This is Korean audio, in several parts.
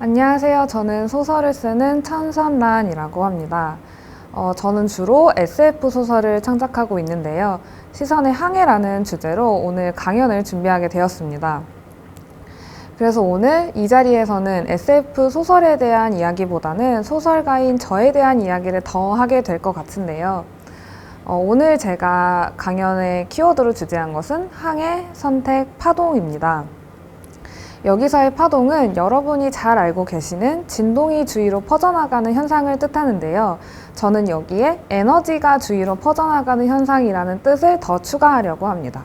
안녕하세요. 저는 소설을 쓰는 천선란이라고 합니다. 저는 주로 SF 소설을 창작하고 있는데요. 시선의 항해라는 주제로 오늘 강연을 준비하게 되었습니다. 그래서 오늘 이 자리에서는 SF 소설에 대한 이야기보다는 소설가인 저에 대한 이야기를 더 하게 될 것 같은데요. 오늘 제가 강연의 키워드로 주제한 것은 항해, 선택, 파동입니다. 여기서의 파동은 여러분이 잘 알고 계시는 진동이 주위로 퍼져나가는 현상을 뜻하는데요. 저는 여기에 에너지가 주위로 퍼져나가는 현상이라는 뜻을 더 추가하려고 합니다.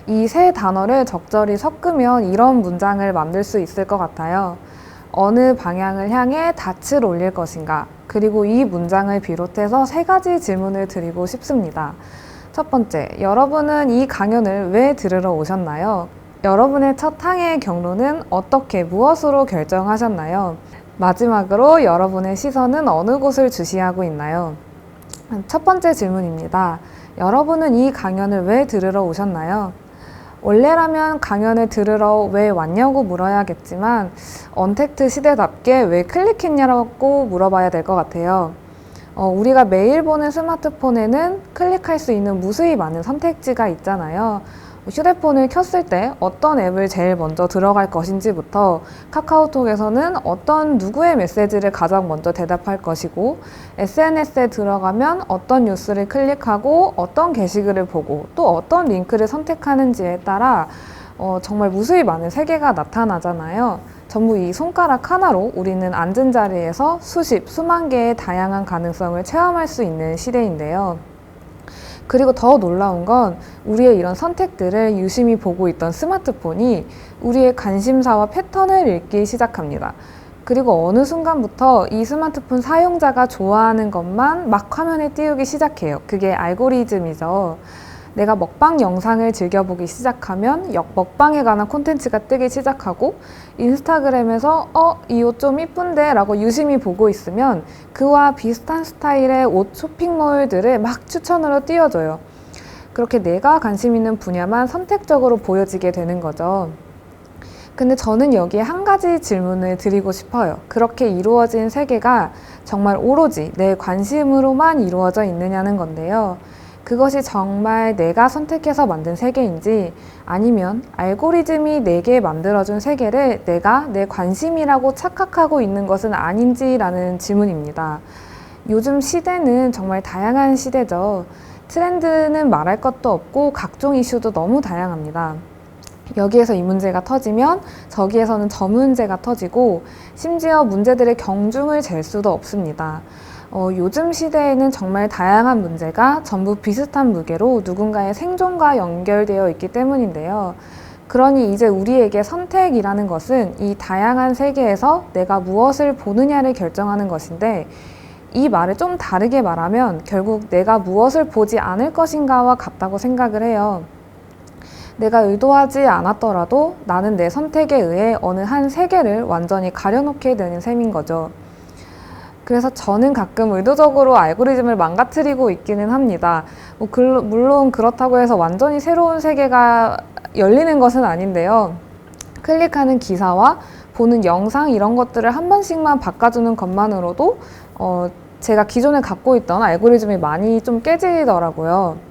이 세 단어를 적절히 섞으면 이런 문장을 만들 수 있을 것 같아요. 어느 방향을 향해 닻을 올릴 것인가? 그리고 이 문장을 비롯해서 세 가지 질문을 드리고 싶습니다. 첫 번째, 여러분은 이 강연을 왜 들으러 오셨나요? 여러분의 첫 항해의 경로는 어떻게, 무엇으로 결정하셨나요? 마지막으로 여러분의 시선은 어느 곳을 주시하고 있나요? 첫 번째 질문입니다. 여러분은 이 강연을 왜 들으러 오셨나요? 원래라면 강연을 들으러 왜 왔냐고 물어야겠지만 언택트 시대답게 왜 클릭했냐고 물어봐야 될 것 같아요. 우리가 매일 보는 스마트폰에는 클릭할 수 있는 무수히 많은 선택지가 있잖아요. 휴대폰을 켰을 때 어떤 앱을 제일 먼저 들어갈 것인지부터 카카오톡에서는 어떤 누구의 메시지를 가장 먼저 대답할 것이고 SNS에 들어가면 어떤 뉴스를 클릭하고 어떤 게시글을 보고 또 어떤 링크를 선택하는지에 따라 정말 무수히 많은 세계가 나타나잖아요. 전부 이 손가락 하나로 우리는 앉은 자리에서 수십, 수만 개의 다양한 가능성을 체험할 수 있는 시대인데요. 그리고 더 놀라운 건 우리의 이런 선택들을 유심히 보고 있던 스마트폰이 우리의 관심사와 패턴을 읽기 시작합니다. 그리고 어느 순간부터 이 스마트폰 사용자가 좋아하는 것만 막 화면에 띄우기 시작해요. 그게 알고리즘이죠. 내가 먹방 영상을 즐겨보기 시작하면 먹방에 관한 콘텐츠가 뜨기 시작하고 인스타그램에서 이 옷 좀 이쁜데 라고 유심히 보고 있으면 그와 비슷한 스타일의 옷 쇼핑몰들을 막 추천으로 띄워줘요. 그렇게 내가 관심 있는 분야만 선택적으로 보여지게 되는 거죠. 근데 저는 여기에 한 가지 질문을 드리고 싶어요. 그렇게 이루어진 세계가 정말 오로지 내 관심으로만 이루어져 있느냐는 건데요. 그것이 정말 내가 선택해서 만든 세계인지 아니면 알고리즘이 내게 만들어준 세계를 내가 내 관심이라고 착각하고 있는 것은 아닌지라는 질문입니다. 요즘 시대는 정말 다양한 시대죠. 트렌드는 말할 것도 없고 각종 이슈도 너무 다양합니다. 여기에서 이 문제가 터지면 저기에서는 저 문제가 터지고 심지어 문제들의 경중을 잴 수도 없습니다. 요즘 시대에는 정말 다양한 문제가 전부 비슷한 무게로 누군가의 생존과 연결되어 있기 때문인데요. 그러니 이제 우리에게 선택이라는 것은 이 다양한 세계에서 내가 무엇을 보느냐를 결정하는 것인데 이 말을 좀 다르게 말하면 결국 내가 무엇을 보지 않을 것인가와 같다고 생각을 해요. 내가 의도하지 않았더라도 나는 내 선택에 의해 어느 한 세계를 완전히 가려놓게 되는 셈인 거죠. 그래서 저는 가끔 의도적으로 알고리즘을 망가뜨리고 있기는 합니다. 물론 그렇다고 해서 완전히 새로운 세계가 열리는 것은 아닌데요. 클릭하는 기사와 보는 영상 이런 것들을 한 번씩만 바꿔주는 것만으로도 제가 기존에 갖고 있던 알고리즘이 많이 좀 깨지더라고요.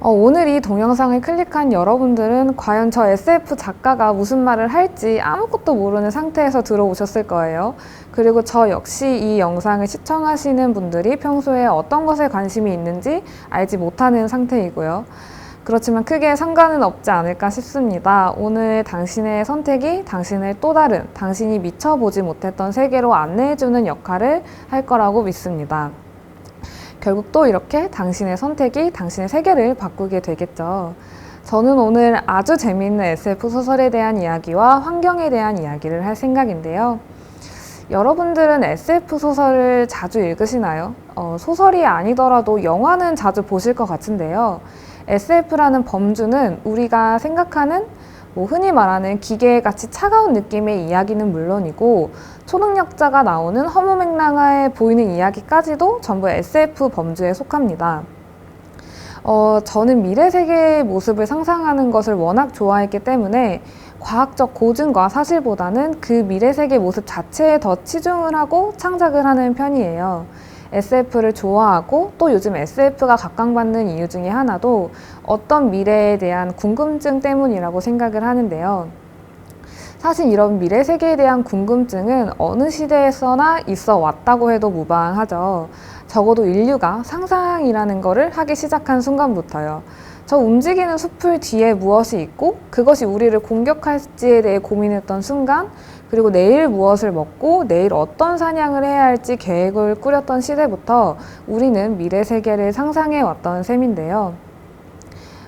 오늘 이 동영상을 클릭한 여러분들은 과연 저 SF 작가가 무슨 말을 할지 아무것도 모르는 상태에서 들어오셨을 거예요. 그리고 저 역시 이 영상을 시청하시는 분들이 평소에 어떤 것에 관심이 있는지 알지 못하는 상태이고요. 그렇지만 크게 상관은 없지 않을까 싶습니다. 오늘 당신의 선택이 당신을 또 다른, 당신이 미처 보지 못했던 세계로 안내해주는 역할을 할 거라고 믿습니다. 결국 또 이렇게 당신의 선택이 당신의 세계를 바꾸게 되겠죠. 저는 오늘 아주 재미있는 SF 소설에 대한 이야기와 환경에 대한 이야기를 할 생각인데요. 여러분들은 SF 소설을 자주 읽으시나요? 소설이 아니더라도 영화는 자주 보실 것 같은데요. SF라는 범주는 우리가 생각하는 흔히 말하는 기계같이 차가운 느낌의 이야기는 물론이고 초능력자가 나오는 허무맹랑해 보이는 이야기까지도 전부 SF 범주에 속합니다. 저는 미래 세계의 모습을 상상하는 것을 워낙 좋아했기 때문에 과학적 고증과 사실보다는 그 미래 세계 모습 자체에 더 치중을 하고 창작을 하는 편이에요. SF를 좋아하고 또 요즘 SF가 각광받는 이유 중에 하나도 어떤 미래에 대한 궁금증 때문이라고 생각을 하는데요. 사실 이런 미래 세계에 대한 궁금증은 어느 시대에서나 있어 왔다고 해도 무방하죠. 적어도 인류가 상상이라는 거를 하기 시작한 순간부터요. 저 움직이는 숲을 뒤에 무엇이 있고 그것이 우리를 공격할지에 대해 고민했던 순간, 그리고 내일 무엇을 먹고 내일 어떤 사냥을 해야 할지 계획을 꾸렸던 시대부터 우리는 미래 세계를 상상해 왔던 셈인데요.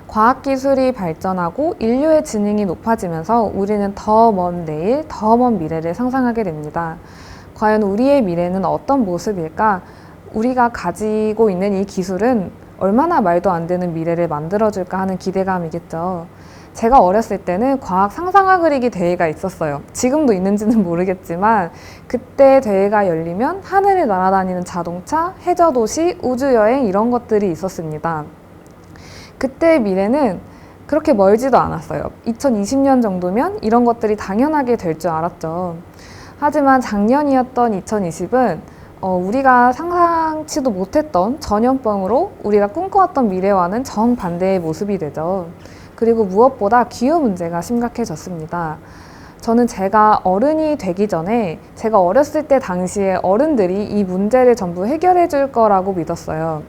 과학기술이 발전하고 인류의 지능이 높아지면서 우리는 더 먼 내일, 더 먼 미래를 상상하게 됩니다. 과연 우리의 미래는 어떤 모습일까? 우리가 가지고 있는 이 기술은 얼마나 말도 안 되는 미래를 만들어줄까 하는 기대감이겠죠. 제가 어렸을 때는 과학 상상화 그리기 대회가 있었어요. 지금도 있는지는 모르겠지만 그때 대회가 열리면 하늘을 날아다니는 자동차, 해저도시, 우주여행 이런 것들이 있었습니다. 그때의 미래는 그렇게 멀지도 않았어요. 2020년 정도면 이런 것들이 당연하게 될 줄 알았죠. 하지만 작년이었던 2020은 우리가 상상치도 못했던 전염병으로 우리가 꿈꿔왔던 미래와는 정반대의 모습이 되죠. 그리고 무엇보다 기후 문제가 심각해졌습니다. 저는 제가 어른이 되기 전에 제가 어렸을 때 당시에 어른들이 이 문제를 전부 해결해 줄 거라고 믿었어요.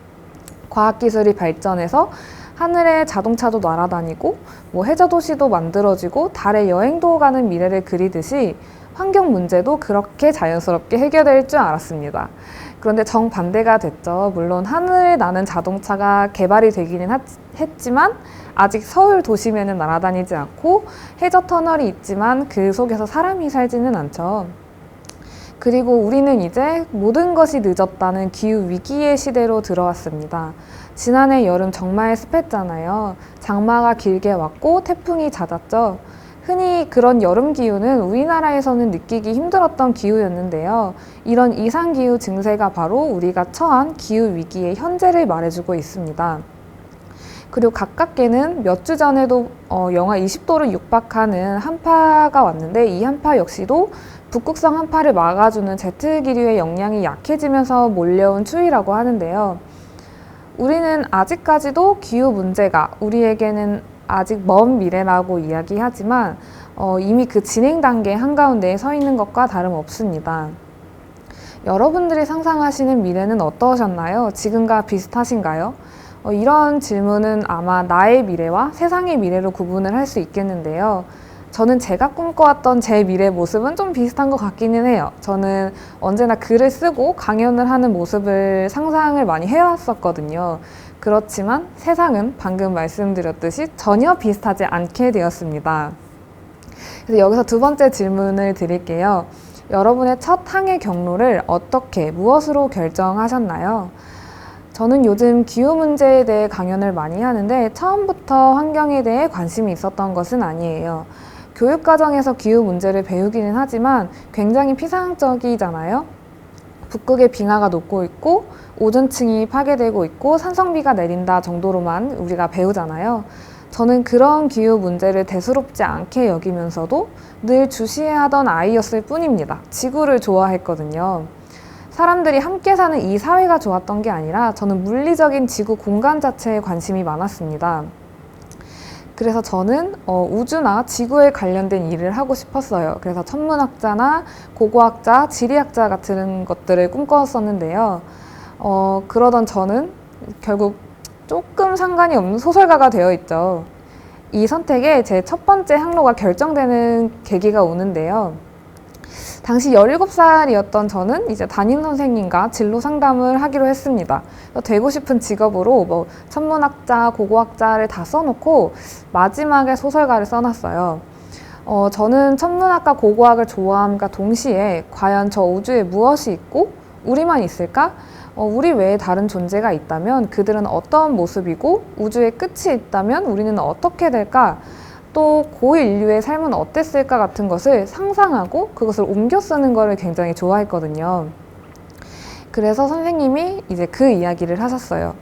과학기술이 발전해서 하늘에 자동차도 날아다니고 해저도시도 만들어지고 달에 여행도 가는 미래를 그리듯이 환경 문제도 그렇게 자연스럽게 해결될 줄 알았습니다. 그런데 정반대가 됐죠. 물론 하늘에 나는 자동차가 개발이 되기는 했지만 아직 서울 도심에는 날아다니지 않고 해저 터널이 있지만 그 속에서 사람이 살지는 않죠. 그리고 우리는 이제 모든 것이 늦었다는 기후 위기의 시대로 들어왔습니다. 지난해 여름 정말 습했잖아요. 장마가 길게 왔고 태풍이 잦았죠. 흔히 그런 여름 기후는 우리나라에서는 느끼기 힘들었던 기후였는데요. 이런 이상기후 증세가 바로 우리가 처한 기후 위기의 현재를 말해주고 있습니다. 그리고 가깝게는 몇 주 전에도 영하 20도를 육박하는 한파가 왔는데 이 한파 역시도 북극성 한파를 막아주는 제트기류의 역량이 약해지면서 몰려온 추위라고 하는데요. 우리는 아직까지도 기후 문제가 우리에게는 아직 먼 미래라고 이야기하지만 이미 그 진행 단계 한가운데에 서 있는 것과 다름없습니다. 여러분들이 상상하시는 미래는 어떠셨나요? 지금과 비슷하신가요? 이런 질문은 아마 나의 미래와 세상의 미래로 구분을 할 수 있겠는데요. 저는 제가 꿈꿔왔던 제 미래 모습은 좀 비슷한 것 같기는 해요. 저는 언제나 글을 쓰고 강연을 하는 모습을 상상을 많이 해왔었거든요. 그렇지만 세상은 방금 말씀드렸듯이 전혀 비슷하지 않게 되었습니다. 그래서 여기서 두 번째 질문을 드릴게요. 여러분의 첫 항해 경로를 어떻게, 무엇으로 결정하셨나요? 저는 요즘 기후 문제에 대해 강연을 많이 하는데 처음부터 환경에 대해 관심이 있었던 것은 아니에요. 교육과정에서 기후 문제를 배우기는 하지만 굉장히 피상적이잖아요. 북극의 빙하가 녹고 있고 오존층이 파괴되고 있고 산성비가 내린다 정도로만 우리가 배우잖아요. 저는 그런 기후 문제를 대수롭지 않게 여기면서도 늘 주시해야 하던 아이였을 뿐입니다. 지구를 좋아했거든요. 사람들이 함께 사는 이 사회가 좋았던 게 아니라 저는 물리적인 지구 공간 자체에 관심이 많았습니다. 그래서 저는 우주나 지구에 관련된 일을 하고 싶었어요. 그래서 천문학자나 고고학자, 지리학자 같은 것들을 꿈꿨었는데요. 그러던 저는 결국 조금 상관이 없는 소설가가 되어 있죠. 이 선택에 제 첫 번째 항로가 결정되는 계기가 오는데요. 당시 17살이었던 저는 이제 담임 선생님과 진로 상담을 하기로 했습니다. 되고 싶은 직업으로 천문학자, 고고학자를 다 써놓고 마지막에 소설가를 써놨어요. 저는 천문학과 고고학을 좋아함과 동시에 과연 저 우주에 무엇이 있고 우리만 있을까? 우리 외에 다른 존재가 있다면 그들은 어떤 모습이고 우주의 끝이 있다면 우리는 어떻게 될까? 또 고인류의 삶은 어땠을까 같은 것을 상상하고 그것을 옮겨 쓰는 것을 굉장히 좋아했거든요. 그래서 선생님이 이제 그 이야기를 하셨어요.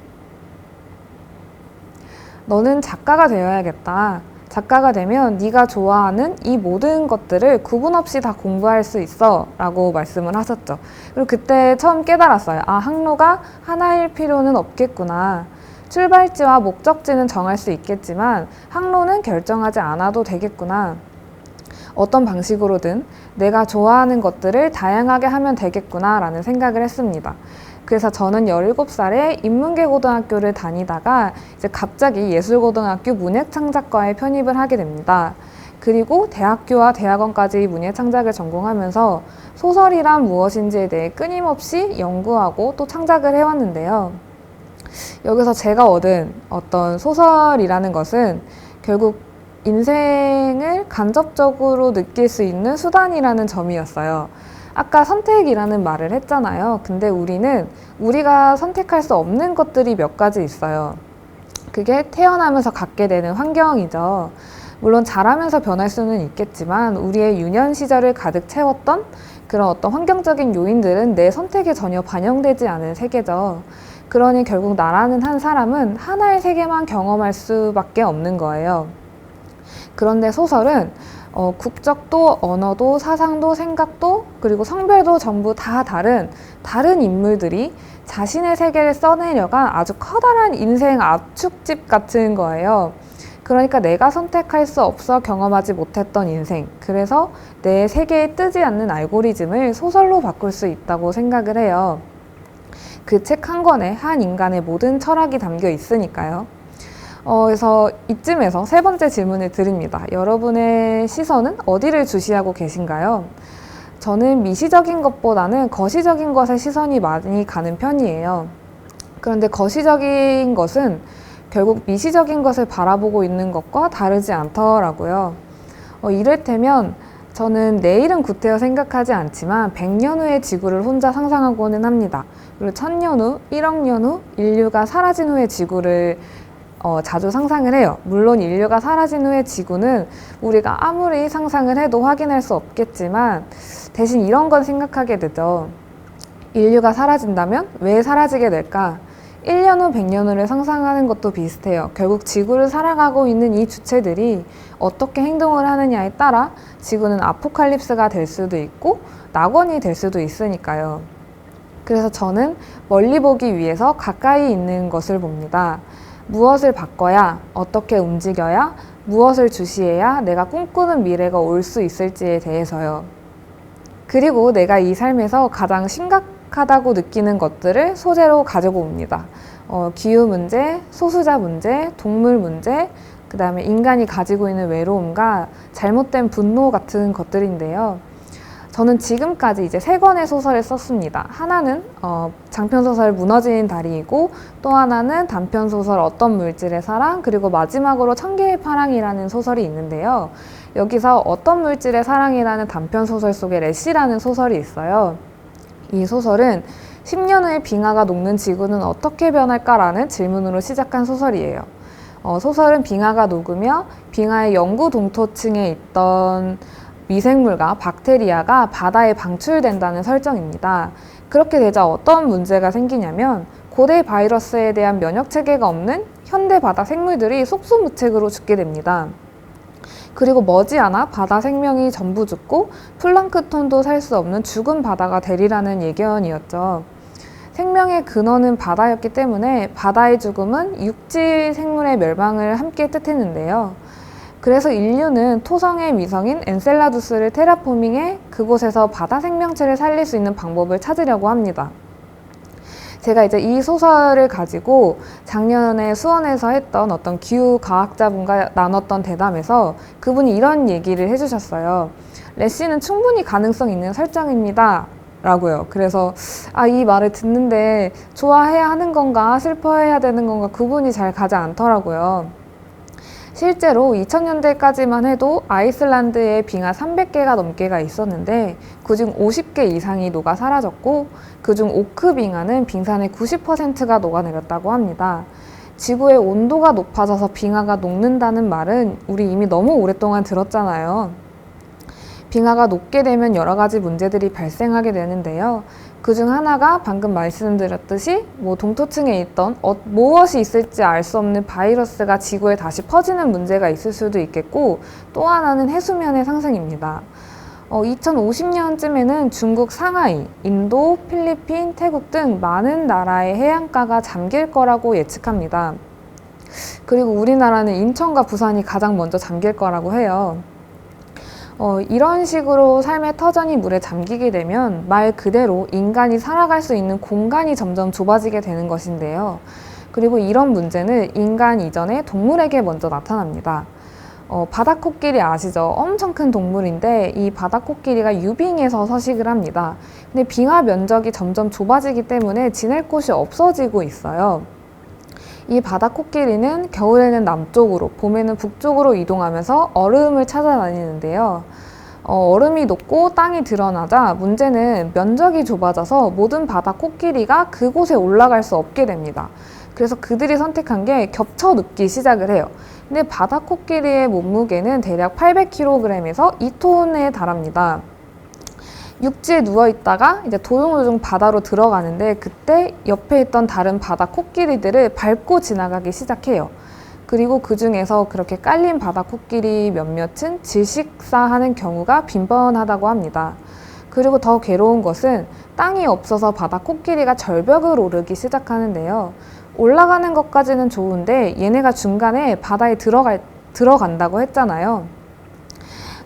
너는 작가가 되어야겠다. 작가가 되면 네가 좋아하는 이 모든 것들을 구분 없이 다 공부할 수 있어 라고 말씀을 하셨죠. 그리고 그때 처음 깨달았어요. 아, 항로가 하나일 필요는 없겠구나. 출발지와 목적지는 정할 수 있겠지만 항로는 결정하지 않아도 되겠구나. 어떤 방식으로든 내가 좋아하는 것들을 다양하게 하면 되겠구나 라는 생각을 했습니다. 그래서 저는 17살에 인문계고등학교를 다니다가 이제 갑자기 예술고등학교 문예창작과에 편입을 하게 됩니다. 그리고 대학교와 대학원까지 문예창작을 전공하면서 소설이란 무엇인지에 대해 끊임없이 연구하고 또 창작을 해왔는데요. 여기서 제가 얻은 어떤 소설이라는 것은 결국 인생을 간접적으로 느낄 수 있는 수단이라는 점이었어요. 아까 선택이라는 말을 했잖아요. 근데 우리가 선택할 수 없는 것들이 몇 가지 있어요. 그게 태어나면서 갖게 되는 환경이죠. 물론 자라면서 변할 수는 있겠지만 우리의 유년 시절을 가득 채웠던 그런 어떤 환경적인 요인들은 내 선택에 전혀 반영되지 않은 세계죠. 그러니 결국 나라는 한 사람은 하나의 세계만 경험할 수밖에 없는 거예요. 그런데 소설은 국적도, 언어도, 사상도, 생각도, 그리고 성별도 전부 다 다른 인물들이 자신의 세계를 써내려간 아주 커다란 인생 압축집 같은 거예요. 그러니까 내가 선택할 수 없어 경험하지 못했던 인생, 그래서 내 세계에 뜨지 않는 알고리즘을 소설로 바꿀 수 있다고 생각을 해요. 그 책 한 권에 한 인간의 모든 철학이 담겨 있으니까요. 그래서 이쯤에서 세 번째 질문을 드립니다. 여러분의 시선은 어디를 주시하고 계신가요? 저는 미시적인 것보다는 거시적인 것에 시선이 많이 가는 편이에요. 그런데 거시적인 것은 결국 미시적인 것을 바라보고 있는 것과 다르지 않더라고요. 이를테면 저는 내일은 구태여 생각하지 않지만 100년 후의 지구를 혼자 상상하고는 합니다. 그리고 1000년 후, 1억 년 후 인류가 사라진 후의 지구를 자주 상상을 해요. 물론 인류가 사라진 후의 지구는 우리가 아무리 상상을 해도 확인할 수 없겠지만 대신 이런 건 생각하게 되죠. 인류가 사라진다면 왜 사라지게 될까? 1년 후, 100년 후를 상상하는 것도 비슷해요. 결국 지구를 살아가고 있는 이 주체들이 어떻게 행동을 하느냐에 따라 지구는 아포칼립스가 될 수도 있고 낙원이 될 수도 있으니까요. 그래서 저는 멀리 보기 위해서 가까이 있는 것을 봅니다. 무엇을 바꿔야, 어떻게 움직여야, 무엇을 주시해야 내가 꿈꾸는 미래가 올 수 있을지에 대해서요. 그리고 내가 이 삶에서 가장 심각하다고 느끼는 것들을 소재로 가지고 옵니다. 기후 문제, 소수자 문제, 동물 문제, 그 다음에 인간이 가지고 있는 외로움과 잘못된 분노 같은 것들인데요. 저는 지금까지 이제 3권의 소설을 썼습니다. 하나는 장편소설 무너진 다리이고 또 하나는 단편소설 어떤 물질의 사랑, 그리고 마지막으로 1000개의 파랑이라는 소설이 있는데요. 여기서 어떤 물질의 사랑이라는 단편소설 속에 래시라는 소설이 있어요. 이 소설은 10년 후에 빙하가 녹는 지구는 어떻게 변할까라는 질문으로 시작한 소설이에요. 소설은 빙하가 녹으며 빙하의 영구 동토층에 있던 미생물과 박테리아가 바다에 방출된다는 설정입니다. 그렇게 되자 어떤 문제가 생기냐면 고대 바이러스에 대한 면역 체계가 없는 현대 바다 생물들이 속수무책으로 죽게 됩니다. 그리고 머지않아 바다 생명이 전부 죽고 플랑크톤도 살 수 없는 죽은 바다가 되리라는 예견이었죠. 생명의 근원은 바다였기 때문에 바다의 죽음은 육지 생물의 멸망을 함께 뜻했는데요. 그래서 인류는 토성의 위성인 엔셀라두스를 테라포밍해 그곳에서 바다 생명체를 살릴 수 있는 방법을 찾으려고 합니다. 제가 이제 이 소설을 가지고 작년에 수원에서 했던 어떤 기후 과학자분과 나눴던 대담에서 그분이 이런 얘기를 해주셨어요. 래시는 충분히 가능성 있는 설정입니다. 라고요. 그래서 이 말을 듣는데 좋아해야 하는 건가 슬퍼해야 되는 건가 구분이 잘 가지 않더라고요. 실제로 2000년대까지만 해도 아이슬란드에 빙하 300개가 넘게가 있었는데 그중 50개 이상이 녹아 사라졌고 그중 오크 빙하는 빙산의 90%가 녹아내렸다고 합니다. 지구의 온도가 높아져서 빙하가 녹는다는 말은 우리 이미 너무 오랫동안 들었잖아요. 빙하가 녹게 되면 여러 가지 문제들이 발생하게 되는데요. 그중 하나가 방금 말씀드렸듯이 동토층에 있던 무엇이 있을지 알 수 없는 바이러스가 지구에 다시 퍼지는 문제가 있을 수도 있겠고, 또 하나는 해수면의 상승입니다. 2050년쯤에는 중국 상하이, 인도, 필리핀, 태국 등 많은 나라의 해안가가 잠길 거라고 예측합니다. 그리고 우리나라는 인천과 부산이 가장 먼저 잠길 거라고 해요. 이런 식으로 삶의 터전이 물에 잠기게 되면 말 그대로 인간이 살아갈 수 있는 공간이 점점 좁아지게 되는 것인데요. 그리고 이런 문제는 인간 이전에 동물에게 먼저 나타납니다. 바다코끼리 아시죠? 엄청 큰 동물인데 이 바다코끼리가 유빙에서 서식을 합니다. 근데 빙하 면적이 점점 좁아지기 때문에 지낼 곳이 없어지고 있어요. 이 바다코끼리는 겨울에는 남쪽으로, 봄에는 북쪽으로 이동하면서 얼음을 찾아다니는데요. 얼음이 녹고 땅이 드러나자 문제는 면적이 좁아져서 모든 바다코끼리가 그곳에 올라갈 수 없게 됩니다. 그래서 그들이 선택한 게 겹쳐 눕기 시작을 해요. 근데 바다코끼리의 몸무게는 대략 800kg에서 2톤에 달합니다. 육지에 누워있다가 이제 도중도중 바다로 들어가는데 그때 옆에 있던 다른 바다 코끼리들을 밟고 지나가기 시작해요. 그리고 그 중에서 그렇게 깔린 바다 코끼리 몇몇은 질식사하는 경우가 빈번하다고 합니다. 그리고 더 괴로운 것은 땅이 없어서 바다 코끼리가 절벽을 오르기 시작하는데요. 올라가는 것까지는 좋은데 얘네가 중간에 바다에 들어간다고 했잖아요.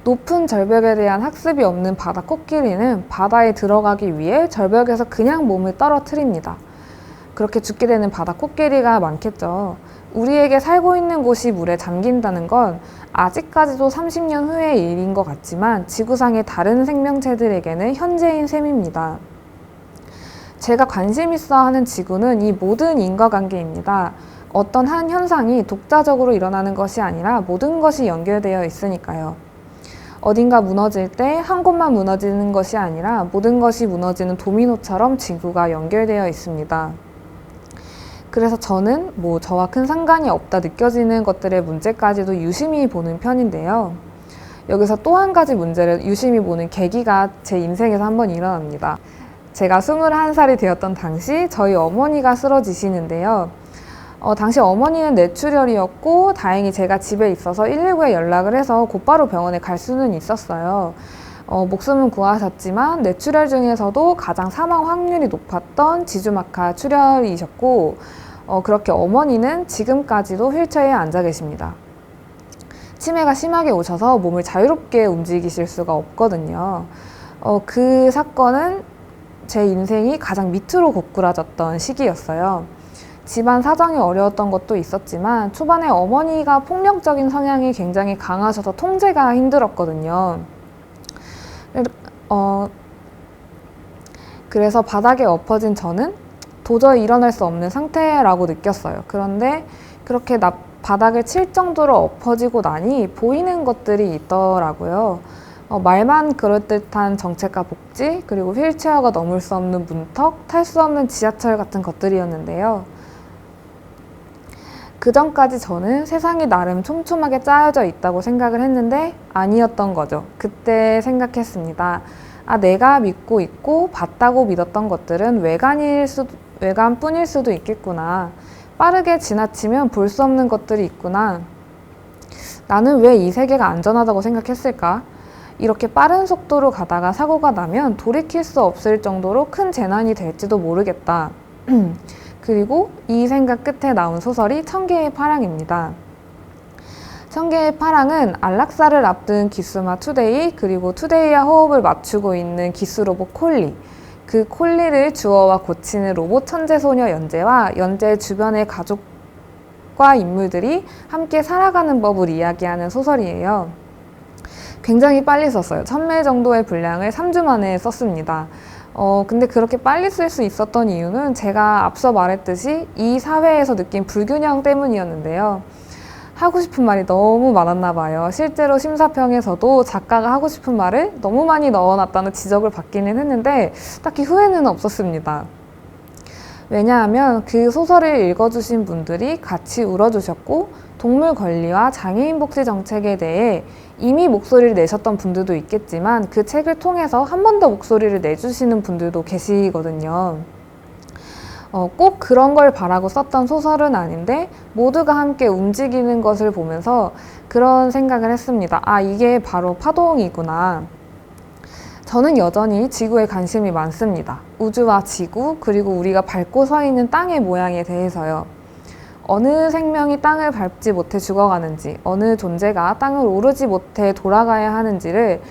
높은 절벽에 대한 학습이 없는 바다 코끼리는 바다에 들어가기 위해 절벽에서 그냥 몸을 떨어뜨립니다. 그렇게 죽게 되는 바다 코끼리가 많겠죠. 우리에게 살고 있는 곳이 물에 잠긴다는 건 아직까지도 30년 후의 일인 것 같지만 지구상의 다른 생명체들에게는 현재인 셈입니다. 제가 관심 있어 하는 지구는 이 모든 인과관계입니다. 어떤 한 현상이 독자적으로 일어나는 것이 아니라 모든 것이 연결되어 있으니까요. 어딘가 무너질 때 한 곳만 무너지는 것이 아니라 모든 것이 무너지는 도미노처럼 지구가 연결되어 있습니다. 그래서 저는 저와 큰 상관이 없다 느껴지는 것들의 문제까지도 유심히 보는 편인데요. 여기서 또 한 가지 문제를 유심히 보는 계기가 제 인생에서 한번 일어납니다. 제가 21살이 되었던 당시 저희 어머니가 쓰러지시는데요. 당시 어머니는 뇌출혈이었고 다행히 제가 집에 있어서 119에 연락을 해서 곧바로 병원에 갈 수는 있었어요. 목숨은 구하셨지만 뇌출혈 중에서도 가장 사망 확률이 높았던 지주막하 출혈이셨고 그렇게 어머니는 지금까지도 휠체어에 앉아 계십니다. 치매가 심하게 오셔서 몸을 자유롭게 움직이실 수가 없거든요. 그 사건은 제 인생이 가장 밑으로 고꾸라졌던 시기였어요. 집안 사정이 어려웠던 것도 있었지만 초반에 어머니가 폭력적인 성향이 굉장히 강하셔서 통제가 힘들었거든요. 그래서 바닥에 엎어진 저는 도저히 일어날 수 없는 상태라고 느꼈어요. 그런데 그렇게 바닥을 칠 정도로 엎어지고 나니 보이는 것들이 있더라고요. 말만 그럴듯한 정책과 복지, 그리고 휠체어가 넘을 수 없는 문턱, 탈 수 없는 지하철 같은 것들이었는데요. 그 전까지 저는 세상이 나름 촘촘하게 짜여져 있다고 생각을 했는데 아니었던 거죠. 그때 생각했습니다. 내가 믿고 있고 봤다고 믿었던 것들은 외관뿐일 수도 있겠구나. 빠르게 지나치면 볼 수 없는 것들이 있구나. 나는 왜 이 세계가 안전하다고 생각했을까? 이렇게 빠른 속도로 가다가 사고가 나면 돌이킬 수 없을 정도로 큰 재난이 될지도 모르겠다. 그리고 이 생각 끝에 나온 소설이 천개의 파랑입니다. 천개의 파랑은 안락사를 앞둔 기수마 투데이, 그리고 투데이와 호흡을 맞추고 있는 기수 로봇 콜리, 그 콜리를 주어와 고치는 로봇 천재소녀 연재와 연재 주변의 가족과 인물들이 함께 살아가는 법을 이야기하는 소설이에요. 굉장히 빨리 썼어요. 1000매 정도의 분량을 3주 만에 썼습니다. 근데 그렇게 빨리 쓸 수 있었던 이유는 제가 앞서 말했듯이 이 사회에서 느낀 불균형 때문이었는데요. 하고 싶은 말이 너무 많았나 봐요. 실제로 심사평에서도 작가가 하고 싶은 말을 너무 많이 넣어놨다는 지적을 받기는 했는데 딱히 후회는 없었습니다. 왜냐하면 그 소설을 읽어주신 분들이 같이 울어주셨고 동물 권리와 장애인 복지 정책에 대해 이미 목소리를 내셨던 분들도 있겠지만 그 책을 통해서 한 번 더 목소리를 내주시는 분들도 계시거든요. 꼭 그런 걸 바라고 썼던 소설은 아닌데 모두가 함께 움직이는 것을 보면서 그런 생각을 했습니다. 아, 이게 바로 파동이구나. 저는 여전히 지구에 관심이 많습니다. 우주와 지구, 그리고 우리가 밟고 서 있는 땅의 모양에 대해서요. 어느 생명이 땅을 밟지 못해 죽어가는지, 어느 존재가 땅을 오르지 못해 돌아가야 하는지를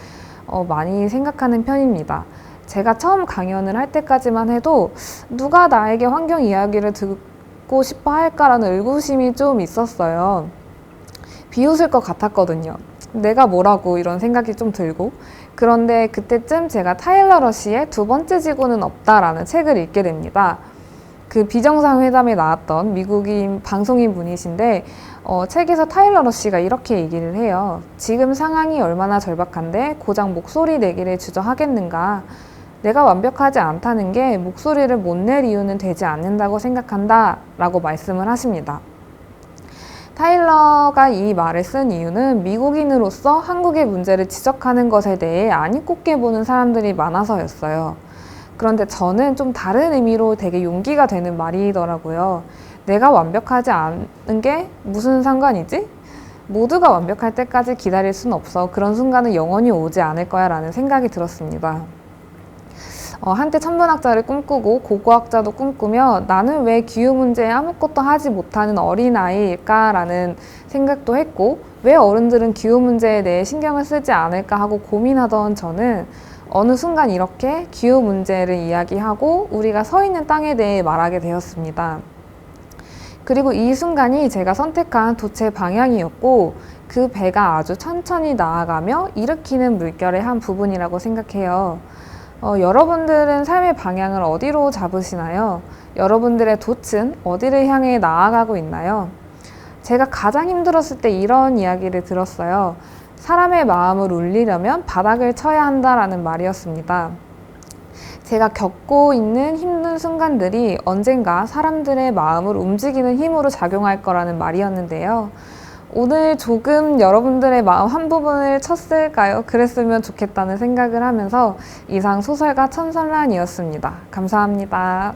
많이 생각하는 편입니다. 제가 처음 강연을 할 때까지만 해도 누가 나에게 환경 이야기를 듣고 싶어 할까라는 의구심이 좀 있었어요. 비웃을 것 같았거든요. 내가 뭐라고 이런 생각이 좀 들고. 그런데 그때쯤 제가 타일러 러시의 두 번째 지구는 없다라는 책을 읽게 됩니다. 그 비정상회담에 나왔던 미국인 방송인 분이신데 책에서 타일러 러시가 이렇게 얘기를 해요. 지금 상황이 얼마나 절박한데 고작 목소리 내기를 주저하겠는가. 내가 완벽하지 않다는 게 목소리를 못 낼 이유는 되지 않는다고 생각한다 라고 말씀을 하십니다. 타일러가 이 말을 쓴 이유는 미국인으로서 한국의 문제를 지적하는 것에 대해 안 곱게 보는 사람들이 많아서였어요. 그런데 저는 좀 다른 의미로 되게 용기가 되는 말이더라고요. 내가 완벽하지 않은 게 무슨 상관이지? 모두가 완벽할 때까지 기다릴 순 없어. 그런 순간은 영원히 오지 않을 거야 라는 생각이 들었습니다. 한때 천문학자를 꿈꾸고 고고학자도 꿈꾸며 나는 왜 기후 문제에 아무것도 하지 못하는 어린아이일까라는 생각도 했고 왜 어른들은 기후 문제에 대해 신경을 쓰지 않을까 하고 고민하던 저는 어느 순간 이렇게 기후 문제를 이야기하고 우리가 서 있는 땅에 대해 말하게 되었습니다. 그리고 이 순간이 제가 선택한 도체 방향이었고 그 배가 아주 천천히 나아가며 일으키는 물결의 한 부분이라고 생각해요. 여러분들은 삶의 방향을 어디로 잡으시나요? 여러분들의 돛은 어디를 향해 나아가고 있나요? 제가 가장 힘들었을 때 이런 이야기를 들었어요. 사람의 마음을 울리려면 바닥을 쳐야 한다라는 말이었습니다. 제가 겪고 있는 힘든 순간들이 언젠가 사람들의 마음을 움직이는 힘으로 작용할 거라는 말이었는데요. 오늘 조금 여러분들의 마음 한 부분을 쳤을까요? 그랬으면 좋겠다는 생각을 하면서 이상 소설가 천선란이었습니다. 감사합니다.